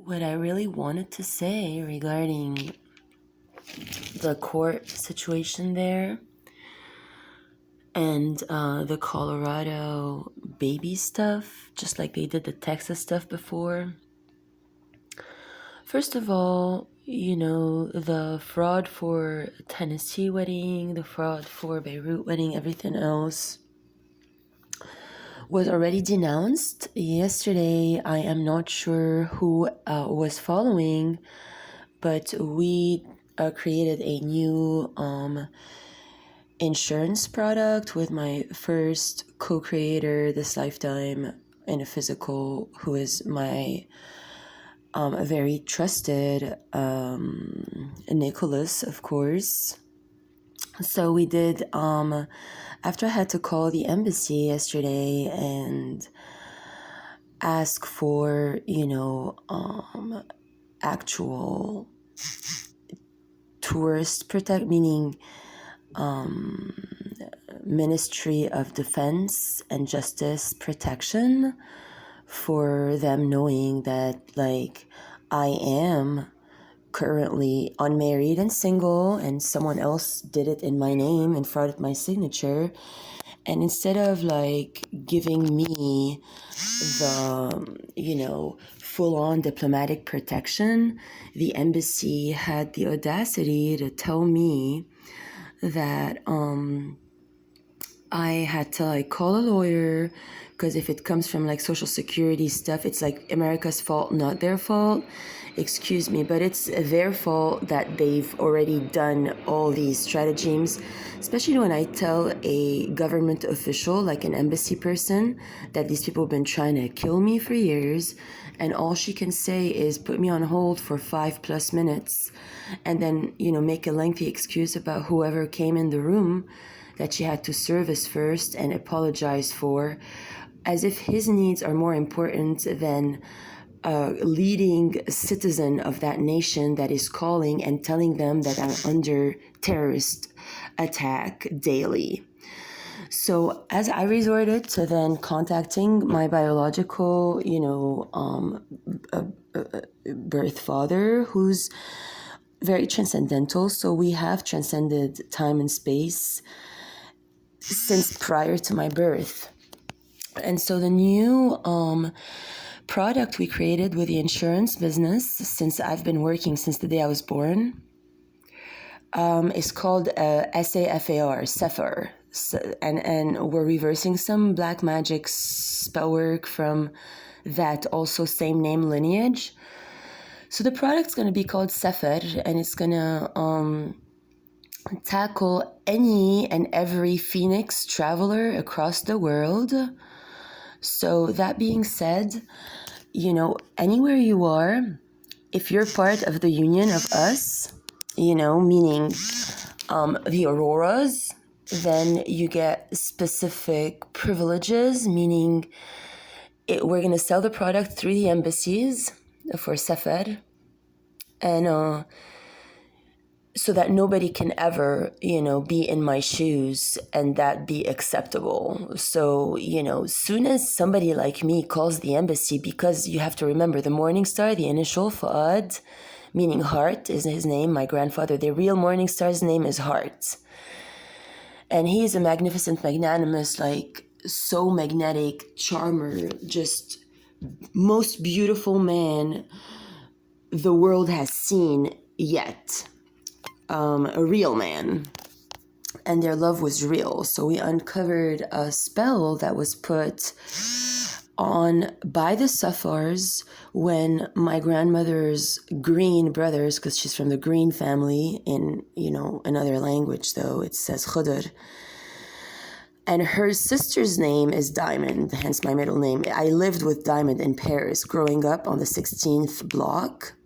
what I really wanted to say regarding the court situation there and the Colorado baby stuff, just like they did the Texas stuff before. First of all, the fraud for Tennessee wedding, the fraud for Beirut wedding, everything else was already denounced. Yesterday, I am not sure who was following, but we created a new insurance product with my first co-creator this lifetime in a physical, who is my very trusted Nicolas, of course. So we did, after I had to call the embassy yesterday and ask for, actual tourist meaning Ministry of Defense and Justice protection, for them knowing that, like, I am currently unmarried and single and someone else did it in my name and frauded my signature. And instead of like giving me the, full-on diplomatic protection, the embassy had the audacity to tell me that I had to like call a lawyer, because if it comes from like social security stuff, it's like America's fault, not their fault. Excuse me, but it's their fault that they've already done all these stratagems, especially when I tell a government official, like an embassy person, that these people have been trying to kill me for years, and all she can say is put me on hold for 5+ minutes and then, make a lengthy excuse about whoever came in the room that she had to service first and apologize for, as if his needs are more important than a leading citizen of that nation that is calling and telling them that I'm under terrorist attack daily. So as I resorted to then contacting my biological, birth father, who's very transcendental, so we have transcended time and space since prior to my birth. And so the new product we created with the insurance business, since I've been working since the day I was born, is called SAFAR, Sephar. And we're reversing some black magic spell work from that also same name lineage. So the product's going to be called Sephar, and it's going to tackle any and every Phoenix traveler across the world. So that being said, anywhere you are, if you're part of the union of us, meaning the Auroras, then you get specific privileges, meaning we're going to sell the product through the embassies for Sefer, and so that nobody can ever, be in my shoes and that be acceptable. So, soon as somebody like me calls the embassy, because you have to remember the Morning Star, the initial Fuad, meaning heart, is his name. My grandfather, the real Morning Star's name is Heart. And he is a magnificent, magnanimous, like so magnetic, charmer, just most beautiful man the world has seen yet. A real man, and their love was real. So we uncovered a spell that was put on by the Safars when my grandmother's Green brothers, because she's from the Green family, in another language though it says Khudr, and her sister's name is Diamond, hence my middle name. I lived with Diamond in Paris growing up on the 16th block.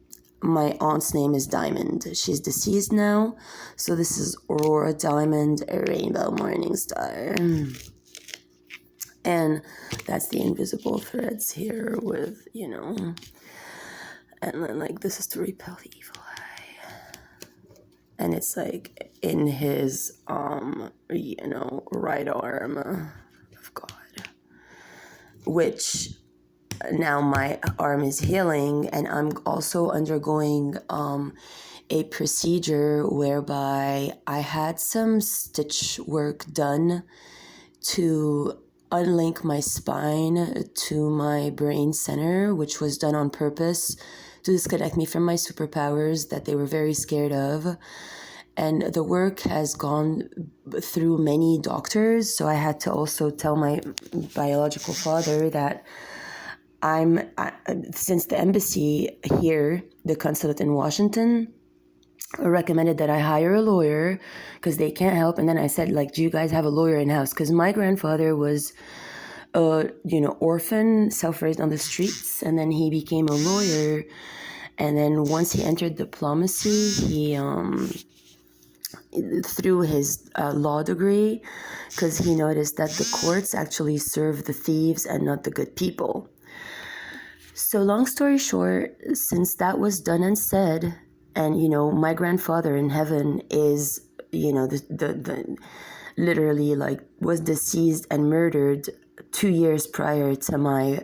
My aunt's name is Diamond. She's deceased now. So this is Aurora Diamond, a rainbow morning star. And that's the invisible threads here with, and then like this is to repel the evil eye. And it's like in his, right arm of God, which now my arm is healing, and I'm also undergoing a procedure whereby I had some stitch work done to unlink my spine to my brain center, which was done on purpose to disconnect me from my superpowers that they were very scared of. And the work has gone through many doctors, so I had to also tell my biological father that since the embassy here, the consulate in Washington, recommended that I hire a lawyer because they can't help. And then I said, like, do you guys have a lawyer in house? Because my grandfather was orphan, self-raised on the streets, and then he became a lawyer. And then once he entered diplomacy, he through his law degree, because he noticed that the courts actually serve the thieves and not the good people. So long story short, since that was done and said, and my grandfather in heaven is the literally like was deceased and murdered 2 years prior to my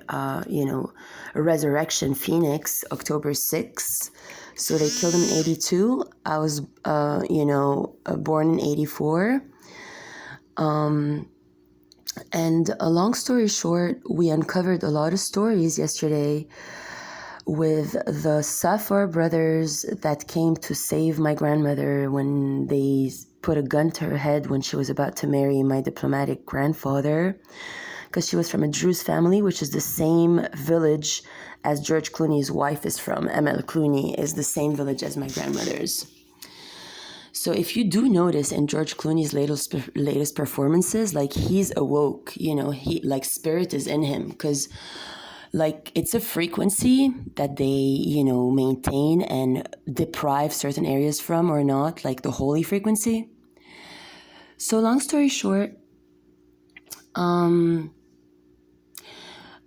resurrection phoenix, October 6th. So they killed him in 82. I was born in 84. And a long story short, we uncovered a lot of stories yesterday with the Safar brothers that came to save my grandmother when they put a gun to her head when she was about to marry my diplomatic grandfather, because she was from a Druze family, which is the same village as George Clooney's wife is from. ML Clooney is the same village as my grandmother's. So if you do notice in George Clooney's latest performances, like he's awoke, he like spirit is in him, because like it's a frequency that they, maintain and deprive certain areas from or not, like the holy frequency. So long story short,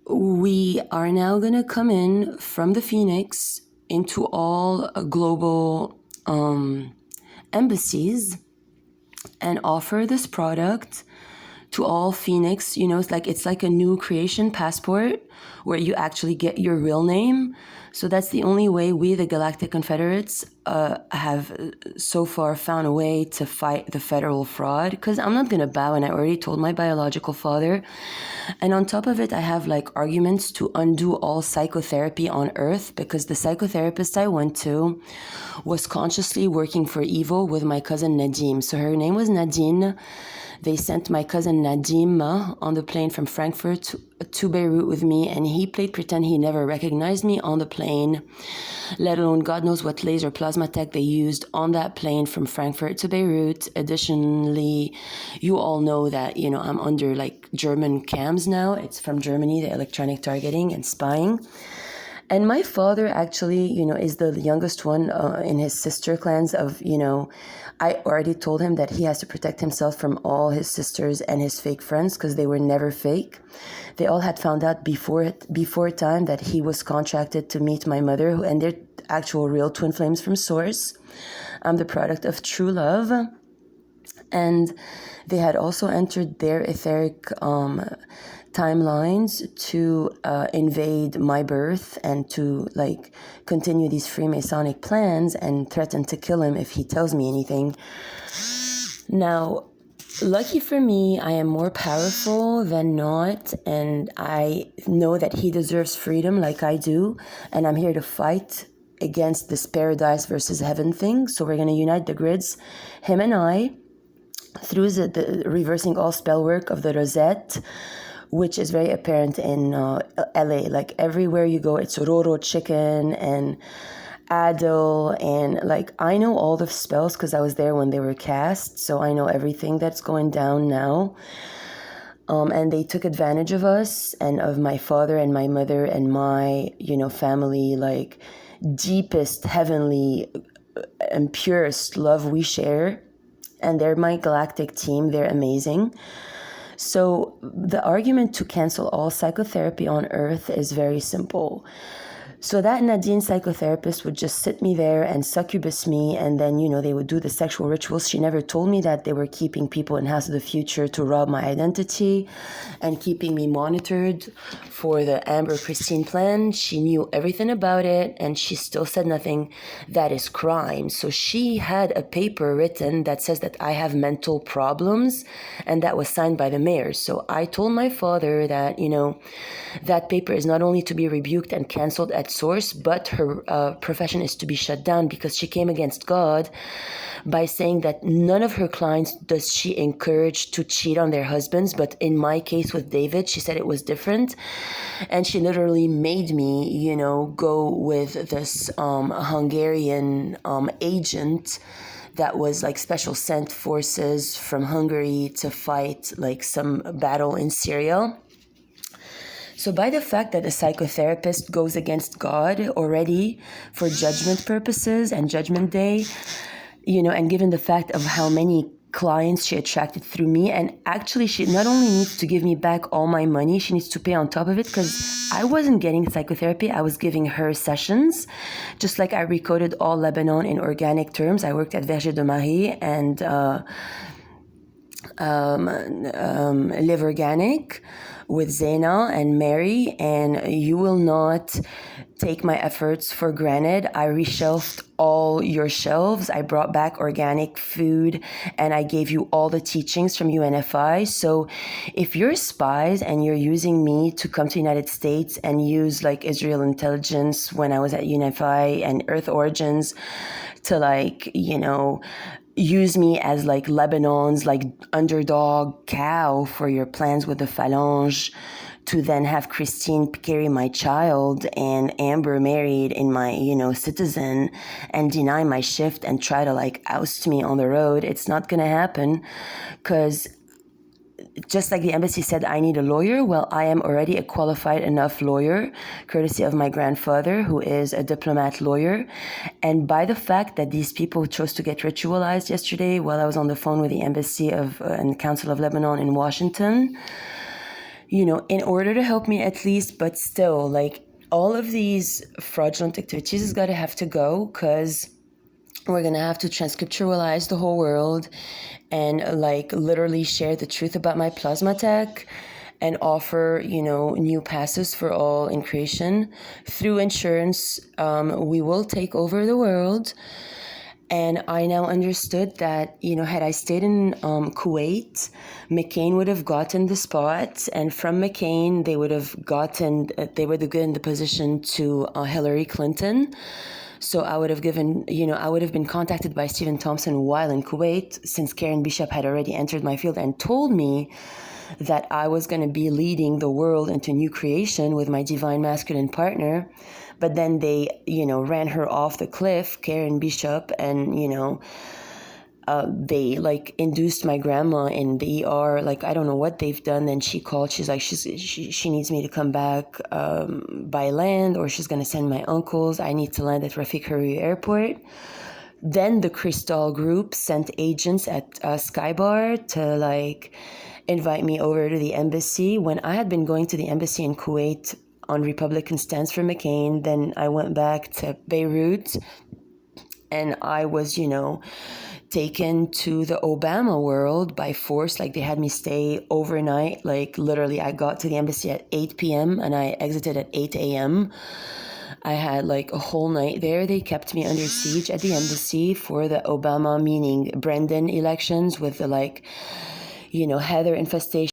we are now going to come in from the Phoenix into all global embassies and offer this product to all Phoenix. It's like a new creation passport where you actually get your real name. So that's the only way we, the Galactic Confederates, have so far found a way to fight the federal fraud. Because I'm not going to bow, and I already told my biological father. And on top of it, I have like arguments to undo all psychotherapy on Earth, because the psychotherapist I went to was consciously working for evil with my cousin Nadim. So her name was Nadine. They sent my cousin Nadim on the plane from Frankfurt to Beirut with me, and he played pretend he never recognized me on the plane, let alone God knows what laser plasma tech they used on that plane from Frankfurt to Beirut. Additionally, you all know that, I'm under like German cams now. It's from Germany, the electronic targeting and spying. And my father actually, is the youngest one in his sister clans of, I already told him that he has to protect himself from all his sisters and his fake friends because they were never fake. They all had found out before time that he was contracted to meet my mother, and they're actual real twin flames from source. I'm the product of true love. And they had also entered their etheric timelines to invade my birth and to like continue these Freemasonic plans and threaten to kill him if he tells me anything. Now, lucky for me, I am more powerful than not, and I know that he deserves freedom like I do, and I'm here to fight against this paradise versus heaven thing. So we're going to unite the grids, him and I, through the reversing all spell work of the Rosette, which is very apparent in LA. Like everywhere you go, it's Roro chicken and Adil, and like I know all the spells because I was there when they were cast, so I know everything that's going down now. And they took advantage of us and of my father and my mother and my, family, like deepest, heavenly, and purest love we share. And they're my galactic team. They're amazing. So the argument to cancel all psychotherapy on Earth is very simple. So that Nadine psychotherapist would just sit me there and succubus me, and then, they would do the sexual rituals. She never told me that they were keeping people in House of the Future to rob my identity and keeping me monitored for the Amber Christine plan. She knew everything about it, and she still said nothing. That is crime. So she had a paper written that says that I have mental problems, and that was signed by the mayor. So I told my father that, that paper is not only to be rebuked and canceled at source, but her profession is to be shut down, because she came against God by saying that none of her clients does she encourage to cheat on their husbands. But in my case with David, she said it was different. And she literally made me, go with this Hungarian agent that was like special sent forces from Hungary to fight like some battle in Syria. So by the fact that a psychotherapist goes against God already for judgment purposes and Judgment Day, and given the fact of how many clients she attracted through me, and actually she not only needs to give me back all my money, she needs to pay on top of it, because I wasn't getting psychotherapy, I was giving her sessions. Just like I recoded all Lebanon in organic terms. I worked at Verger de Marie and Live Organic with Zaina and Mary, and you will not take my efforts for granted. I reshelved all your shelves. I brought back organic food, and I gave you all the teachings from UNFI. So if you're spies and you're using me to come to the United States and use like Israel intelligence when I was at UNFI and Earth Origins to use me as like Lebanon's like underdog cow for your plans with the Phalange, to then have Christine carry my child and Amber married in my, citizen, and deny my shift and try to like oust me on the road. It's not going to happen, because just like the embassy said, I need a lawyer. Well, I am already a qualified enough lawyer, courtesy of my grandfather, who is a diplomat lawyer. And by the fact that these people chose to get ritualized yesterday while I was on the phone with the embassy and Council of Lebanon in Washington, in order to help me at least, but still, like, all of these fraudulent activities is going to have to go, because we're going to have to transcripturalize the whole world and like literally share the truth about my plasma tech and offer, new passes for all in creation. Through insurance, we will take over the world. And I now understood that, had I stayed in Kuwait, McCain would have gotten the spot. And from McCain, they would have gotten the position to Hillary Clinton. So I would have been contacted by Stephen Thompson while in Kuwait, since Karen Bishop had already entered my field and told me that I was going to be leading the world into new creation with my divine masculine partner. But then they, ran her off the cliff, Karen Bishop, and, they like induced my grandma in the ER. Like, I don't know what they've done. Then she called. She's like, she needs me to come back by land, or she's going to send my uncles. I need to land at Rafik Hariri Airport. Then the Crystal Group sent agents at Skybar to like invite me over to the embassy. When I had been going to the embassy in Kuwait on Republican stance for McCain, then I went back to Beirut, and I was, taken to the Obama world by force. Like, they had me stay overnight. Like, literally, I got to the embassy at 8 p.m. and I exited at 8 a.m. I had like a whole night there. They kept me under siege at the embassy for the Obama, meaning Brendan elections, with the Heather infestation.